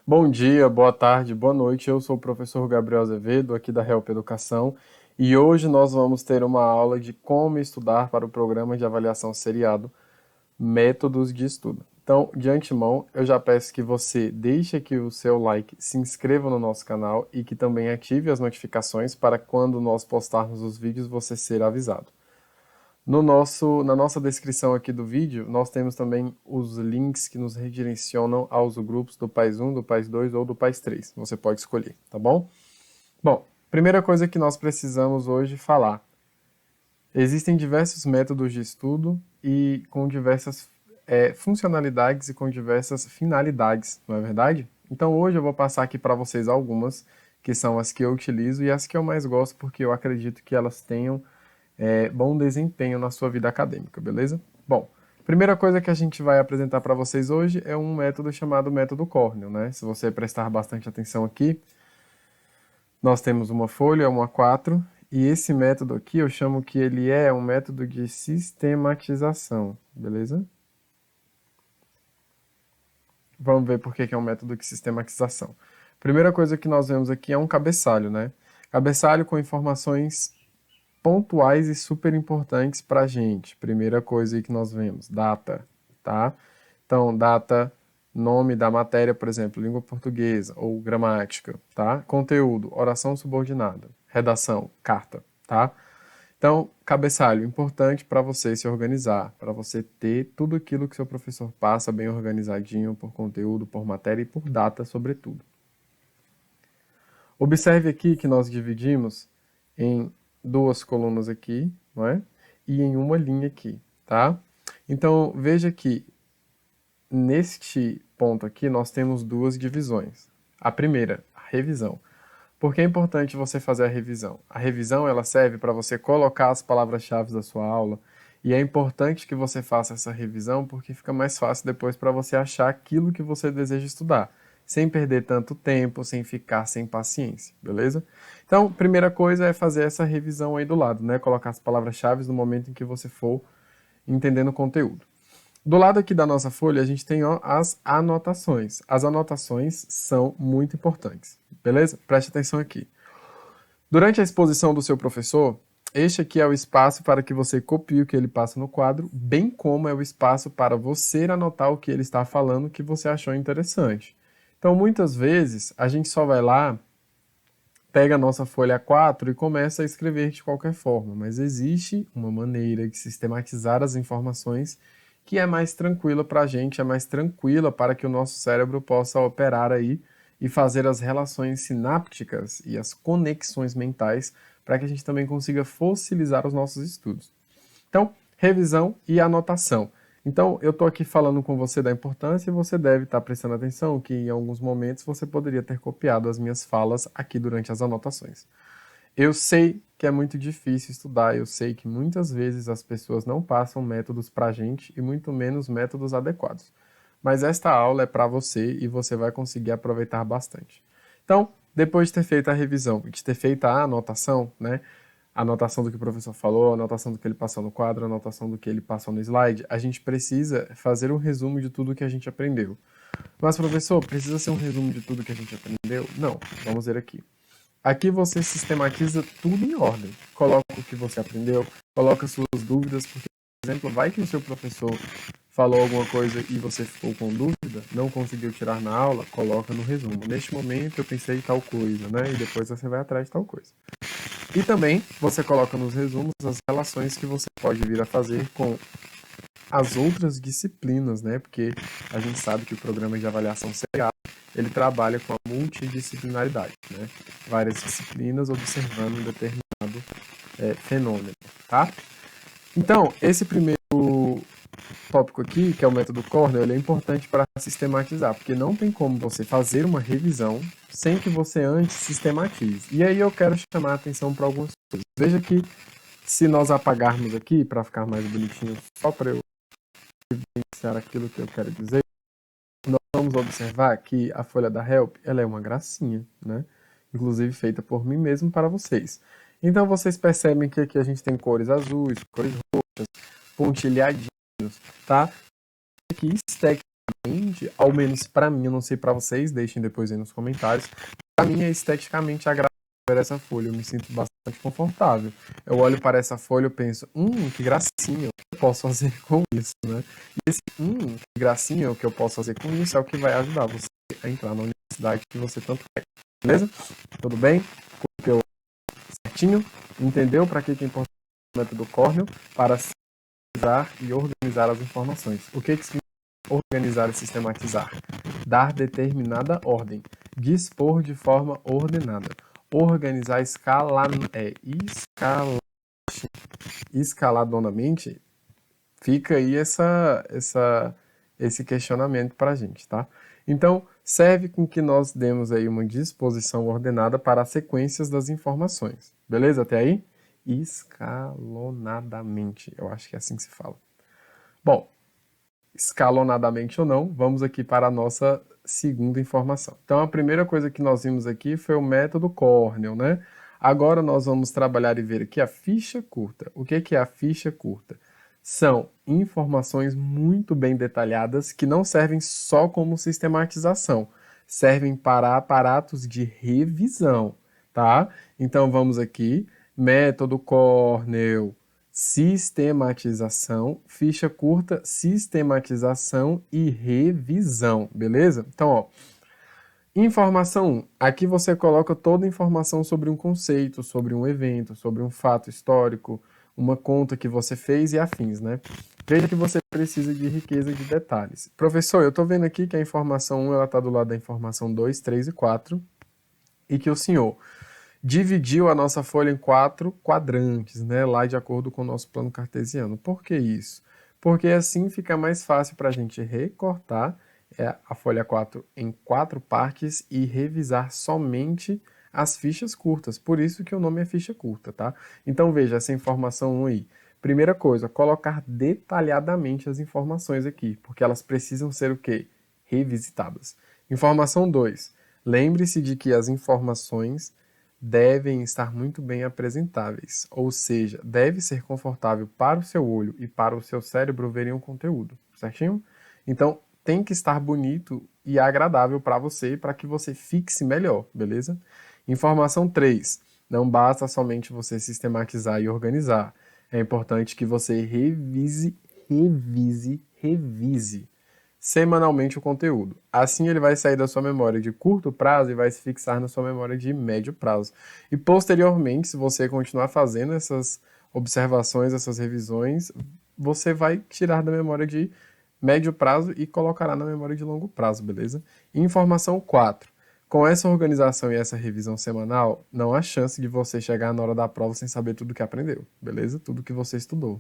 Bom dia, boa tarde, boa noite. Eu sou o professor Gabriel Azevedo, aqui da Help Educação, e hoje nós vamos ter uma aula de como estudar para o programa de avaliação seriado Métodos de Estudo. Então, de antemão, eu já peço que você deixe aqui o seu like, se inscreva no nosso canal e que também ative as notificações para quando nós postarmos os vídeos você ser avisado. Na nossa descrição aqui do vídeo, nós temos também os links que nos redirecionam aos grupos do PAIS 1, do PAIS 2 ou do PAIS 3. Você pode escolher, tá bom? Bom, primeira coisa que nós precisamos hoje falar. Existem diversos métodos de estudo e com diversas funcionalidades e com diversas finalidades, não é verdade? Então hoje eu vou passar aqui para vocês algumas, que são as que eu utilizo e as que eu mais gosto, porque eu acredito que elas tenham bom desempenho na sua vida acadêmica, beleza? Bom, primeira coisa que a gente vai apresentar para vocês hoje é um método chamado método Cornell, né? Se você prestar bastante atenção aqui, nós temos uma folha, uma A4, e esse método aqui eu chamo que ele é um método de sistematização, beleza? Vamos ver por que é um método de sistematização. Primeira coisa que nós vemos aqui é um cabeçalho, né? Cabeçalho com informações pontuais e super importantes para a gente. Primeira coisa aí que nós vemos, data, tá? Então, data, nome da matéria, por exemplo, língua portuguesa ou gramática, tá? Conteúdo, oração subordinada, redação, carta, tá? Então, cabeçalho, importante para você se organizar, para você ter tudo aquilo que seu professor passa bem organizadinho por conteúdo, por matéria e por data, sobretudo. Observe aqui que nós dividimos em duas colunas aqui, não é? E em uma linha aqui, tá? Então, veja que neste ponto aqui nós temos duas divisões. A primeira, a revisão. Por que é importante você fazer a revisão? A revisão ela serve para você colocar as palavras-chave da sua aula e é importante que você faça essa revisão porque fica mais fácil depois para você achar aquilo que você deseja estudar, sem perder tanto tempo, sem ficar sem paciência, beleza? Então, primeira coisa é fazer essa revisão aí do lado, né? Colocar as palavras-chave no momento em que você for entendendo o conteúdo. Do lado aqui da nossa folha, a gente tem as anotações. As anotações são muito importantes, beleza? Preste atenção aqui. Durante a exposição do seu professor, este aqui é o espaço para que você copie o que ele passa no quadro, bem como é o espaço para você anotar o que ele está falando que você achou interessante. Então, muitas vezes, a gente só vai lá, pega a nossa folha A4 e começa a escrever de qualquer forma, mas existe uma maneira de sistematizar as informações que é mais tranquila para a gente, é mais tranquila para que o nosso cérebro possa operar aí e fazer as relações sinápticas e as conexões mentais para que a gente também consiga fossilizar os nossos estudos. Então, revisão e anotação. Então, eu estou aqui falando com você da importância e você deve estar prestando atenção que em alguns momentos você poderia ter copiado as minhas falas aqui durante as anotações. Eu sei que é muito difícil estudar, eu sei que muitas vezes as pessoas não passam métodos para a gente e muito menos métodos adequados. Mas esta aula é para você e você vai conseguir aproveitar bastante. Então, depois de ter feito a revisão e de ter feito a anotação, né? A anotação do que o professor falou, a anotação do que ele passou no quadro, a anotação do que ele passou no slide, a gente precisa fazer um resumo de tudo que a gente aprendeu. Mas, professor, precisa ser um resumo de tudo que a gente aprendeu? Não, vamos ver aqui. Aqui você sistematiza tudo em ordem. Coloca o que você aprendeu, coloca suas dúvidas, porque, por exemplo, vai que o seu professor falou alguma coisa e você ficou com dúvida, não conseguiu tirar na aula, coloca no resumo. Neste momento eu pensei em tal coisa, né? E depois você vai atrás de tal coisa. E também você coloca nos resumos as relações que você pode vir a fazer com as outras disciplinas, né? Porque a gente sabe que o programa de avaliação seriada ele trabalha com a multidisciplinaridade, né? Várias disciplinas observando um determinado fenômeno, tá? Então, esse primeiro tópico aqui, que é o método Cornell, ele é importante para sistematizar, porque não tem como você fazer uma revisão sem que você antes sistematize. E aí eu quero chamar a atenção para algumas coisas. Veja que se nós apagarmos aqui, para ficar mais bonitinho, só para eu evidenciar aquilo que eu quero dizer, nós vamos observar que a folha da Help ela é uma gracinha, né? Inclusive feita por mim mesmo para vocês. Então vocês percebem que aqui a gente tem cores azuis, cores roxas, pontilhadinhos, tá? Aqui stack ao menos para mim, eu não sei para vocês, deixem depois aí nos comentários, para mim é esteticamente agradável ver essa folha, eu me sinto bastante confortável. Eu olho para essa folha e penso, que gracinha, o que eu posso fazer com isso, né? E esse, que gracinha, o que eu posso fazer com isso é o que vai ajudar você a entrar na universidade que você tanto quer. Beleza? Tudo bem? Curtiu certinho? Entendeu para que é importante o método Cornell? Para sistematizar e organizar as informações. O que significa organizar e sistematizar? Dar determinada ordem. Dispor de forma ordenada. Organizar escaladonamente. Fica aí esse questionamento para a gente, tá? Então, serve com que nós demos aí uma disposição ordenada para as sequências das informações. Beleza até aí? Escalonadamente, eu acho que é assim que se fala. Bom, escalonadamente ou não, vamos aqui para a nossa segunda informação. Então, a primeira coisa que nós vimos aqui foi o método Cornell, né? Agora nós vamos trabalhar e ver aqui a ficha curta. O que é a ficha curta? São informações muito bem detalhadas que não servem só como sistematização, servem para aparatos de revisão, tá? Então vamos aqui, método Cornell, sistematização, ficha curta, sistematização e revisão, beleza? Então, ó, informação 1. Aqui você coloca toda a informação sobre um conceito, sobre um evento, sobre um fato histórico, uma conta que você fez e afins, né? Veja que você precisa de riqueza de detalhes. Professor, eu estou vendo aqui que a informação 1 está do lado da informação 2, 3 e 4 e que o senhor dividiu a nossa folha em 4 quadrantes, né? Lá de acordo com o nosso plano cartesiano. Por que isso? Porque assim fica mais fácil para a gente recortar a folha 4 em 4 partes e revisar somente as fichas curtas. Por isso que o nome é ficha curta, tá? Então veja essa informação 1 aí. Primeira coisa, colocar detalhadamente as informações aqui, porque elas precisam ser o quê? Revisitadas. Informação 2. Lembre-se de que as informações devem estar muito bem apresentáveis, ou seja, deve ser confortável para o seu olho e para o seu cérebro verem o conteúdo, certinho? Então, tem que estar bonito e agradável para você, para que você fixe melhor, beleza? Informação 3. Não basta somente você sistematizar e organizar. É importante que você revise semanalmente o conteúdo. Assim ele vai sair da sua memória de curto prazo e vai se fixar na sua memória de médio prazo. E posteriormente, se você continuar fazendo essas observações, essas revisões, você vai tirar da memória de médio prazo e colocará na memória de longo prazo, beleza? Informação 4. Com essa organização e essa revisão semanal, não há chance de você chegar na hora da prova sem saber tudo que aprendeu, beleza? Tudo que você estudou.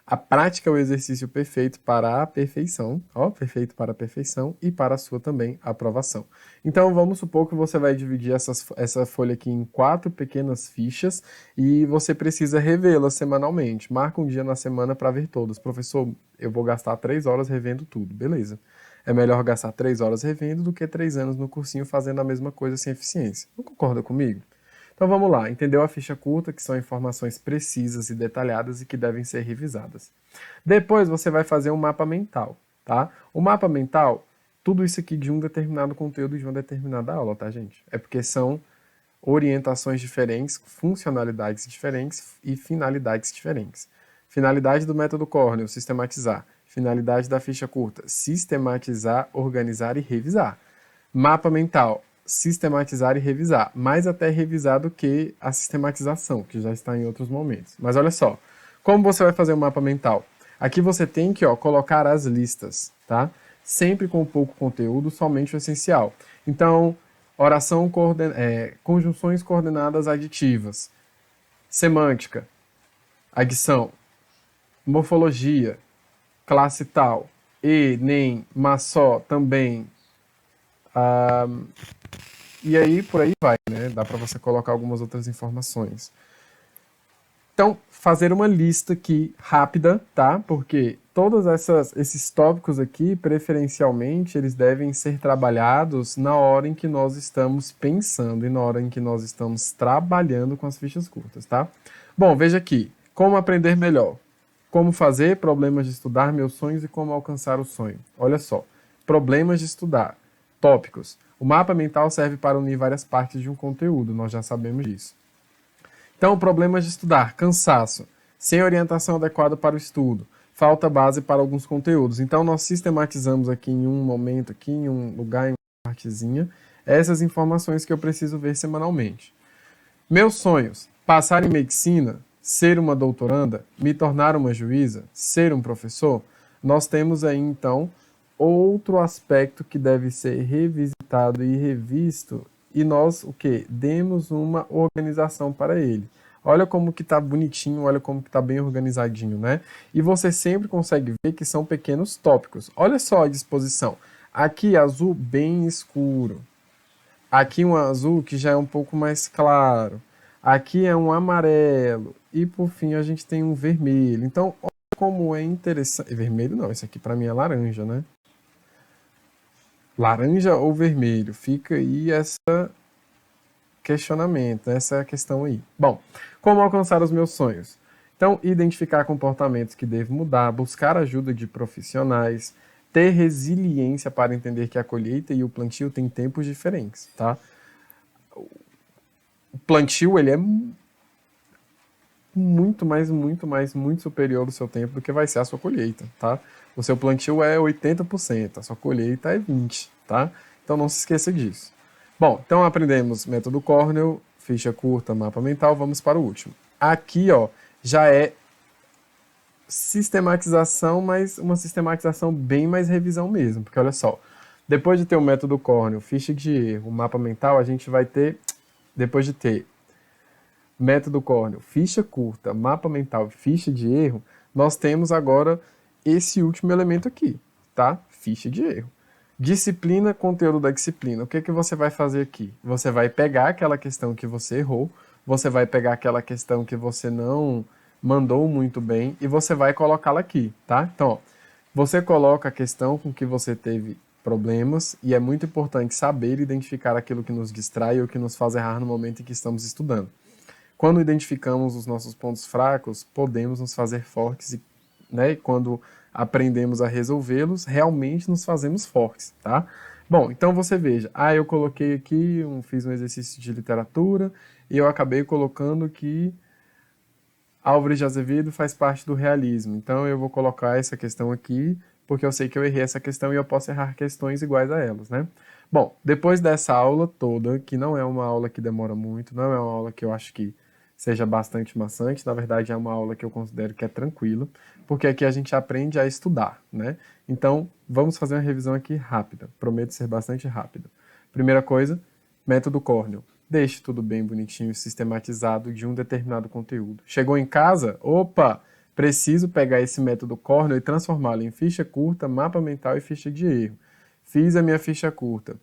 A prática é o exercício perfeito para a perfeição, ó, perfeito para a perfeição e para a sua também aprovação. Então vamos supor que você vai dividir essa folha aqui em 4 pequenas fichas e você precisa revê-las semanalmente. Marca um dia na semana para ver todas. Professor, eu vou gastar 3 horas revendo tudo, beleza. É melhor gastar 3 horas revendo do que 3 anos no cursinho fazendo a mesma coisa sem eficiência. Não concorda comigo? Então vamos lá, entendeu a ficha curta, que são informações precisas e detalhadas e que devem ser revisadas. Depois você vai fazer um mapa mental, tá? O mapa mental, tudo isso aqui de um determinado conteúdo de uma determinada aula, tá, gente? É porque são orientações diferentes, funcionalidades diferentes e finalidades diferentes. Finalidade do método Cornell, sistematizar. Finalidade da ficha curta, sistematizar, organizar e revisar. Mapa mental, sistematizar e revisar. Mais até revisar do que a sistematização, que já está em outros momentos. Mas olha só, como você vai fazer um mapa mental? Aqui você tem que colocar as listas, tá? Sempre com pouco conteúdo, somente o essencial. Então, conjunções coordenadas aditivas, semântica, adição, morfologia, classe tal, e, nem, mas só, também, e aí por aí vai, né? Dá para você colocar algumas outras informações. Então, fazer uma lista aqui rápida, tá? Porque todos esses tópicos aqui, preferencialmente, eles devem ser trabalhados na hora em que nós estamos pensando e na hora em que nós estamos trabalhando com as fichas curtas, tá? Bom, veja aqui. Como aprender melhor? Como fazer, problemas de estudar, meus sonhos e como alcançar o sonho. Olha só. Problemas de estudar. Tópicos. O mapa mental serve para unir várias partes de um conteúdo, nós já sabemos disso. Então, problemas de estudar. Cansaço. Sem orientação adequada para o estudo. Falta base para alguns conteúdos. Então, nós sistematizamos aqui em um momento, aqui em um lugar, em uma partezinha, essas informações que eu preciso ver semanalmente. Meus sonhos. Passar em medicina, ser uma doutoranda, me tornar uma juíza, ser um professor. Nós temos aí, então, outro aspecto que deve ser revisitado e revisto, e nós, o quê? Demos uma organização para ele. Olha como que tá bonitinho, olha como que tá bem organizadinho, né? E você sempre consegue ver que são pequenos tópicos. Olha só a disposição. Aqui, azul bem escuro. Aqui um azul que já é um pouco mais claro. Aqui é um amarelo. E por fim a gente tem um vermelho. Então, olha como é interessante. Vermelho não, esse aqui para mim é laranja, né? Laranja ou vermelho? Fica aí esse questionamento, essa questão aí. Bom, como alcançar os meus sonhos? Então, identificar comportamentos que devo mudar, buscar ajuda de profissionais, ter resiliência para entender que a colheita e o plantio têm tempos diferentes, tá? O plantio, ele é muito superior do seu tempo do que vai ser a sua colheita, tá? O seu plantio é 80%, a sua colheita é 20%, tá? Então não se esqueça disso. Bom, então aprendemos método Cornell, ficha curta, mapa mental, vamos para o último. Aqui, ó, já é sistematização, mas uma sistematização bem mais revisão mesmo, porque olha só, depois de ter o método Cornell, ficha de erro, mapa mental, a gente vai ter, depois de ter método Cornell, ficha curta, mapa mental, ficha de erro, nós temos agora esse último elemento aqui, tá? Ficha de erro. Disciplina, conteúdo da disciplina. O que que você vai fazer aqui? Você vai pegar aquela questão que você errou, você vai pegar aquela questão que você não mandou muito bem e você vai colocá-la aqui, tá? Então, ó, você coloca a questão com que você teve problemas e é muito importante saber identificar aquilo que nos distrai ou que nos faz errar no momento em que estamos estudando. Quando identificamos os nossos pontos fracos, podemos nos fazer fortes e, né, quando aprendemos a resolvê-los, realmente nos fazemos fortes, tá? Bom, então você veja, eu coloquei aqui, fiz um exercício de literatura e eu acabei colocando que Álvares de Azevedo faz parte do realismo. Então eu vou colocar essa questão aqui, porque eu sei que eu errei essa questão e eu posso errar questões iguais a elas, né? Bom, depois dessa aula toda, que não é uma aula que demora muito, não é uma aula que eu acho que seja bastante maçante, na verdade é uma aula que eu considero que é tranquila, porque aqui a gente aprende a estudar, né? Então, vamos fazer uma revisão aqui rápida, prometo ser bastante rápida. Primeira coisa, método Cornell. Deixe tudo bem bonitinho e sistematizado de um determinado conteúdo. Chegou em casa? Opa! Preciso pegar esse método Cornell e transformá-lo em ficha curta, mapa mental e ficha de erro. Fiz a minha ficha curta.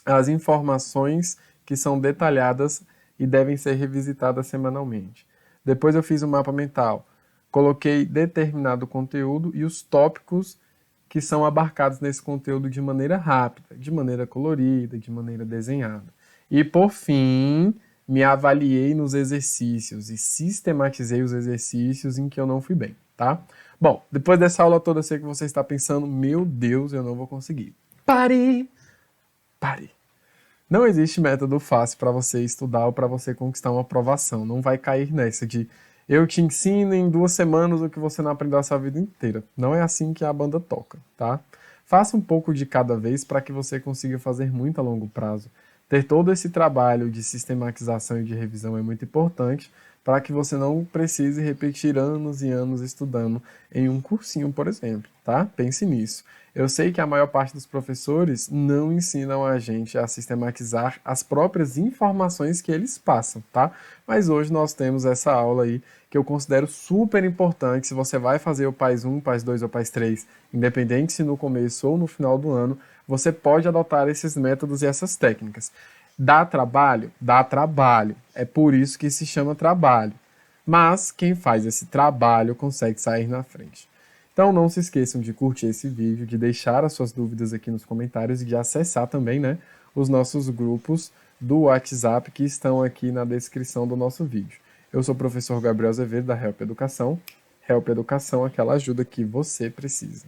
As informações que são detalhadas e devem ser revisitadas semanalmente. Depois eu fiz o mapa mental. Coloquei determinado conteúdo e os tópicos que são abarcados nesse conteúdo de maneira rápida, de maneira colorida, de maneira desenhada. E, por fim, me avaliei nos exercícios e sistematizei os exercícios em que eu não fui bem, tá? Bom, depois dessa aula toda, eu sei que você está pensando, meu Deus, eu não vou conseguir. Pare! Pare! Não existe método fácil para você estudar ou para você conquistar uma aprovação. Não vai cair nessa de eu te ensino em 2 semanas o que você não aprendeu a sua vida inteira. Não é assim que a banda toca, tá? Faça um pouco de cada vez para que você consiga fazer muito a longo prazo. Ter todo esse trabalho de sistematização e de revisão é muito importante para que você não precise repetir anos e anos estudando em um cursinho, por exemplo, tá? Pense nisso. Eu sei que a maior parte dos professores não ensinam a gente a sistematizar as próprias informações que eles passam, tá? Mas hoje nós temos essa aula aí que eu considero super importante se você vai fazer o PAS 1, PAS 2 ou PAS 3, independente se no começo ou no final do ano, você pode adotar esses métodos e essas técnicas. Dá trabalho? Dá trabalho. É por isso que se chama trabalho. Mas quem faz esse trabalho consegue sair na frente. Então não se esqueçam de curtir esse vídeo, de deixar as suas dúvidas aqui nos comentários e de acessar também, né, os nossos grupos do WhatsApp que estão aqui na descrição do nosso vídeo. Eu sou o professor Gabriel Azevedo da Help Educação. Help Educação, aquela ajuda que você precisa.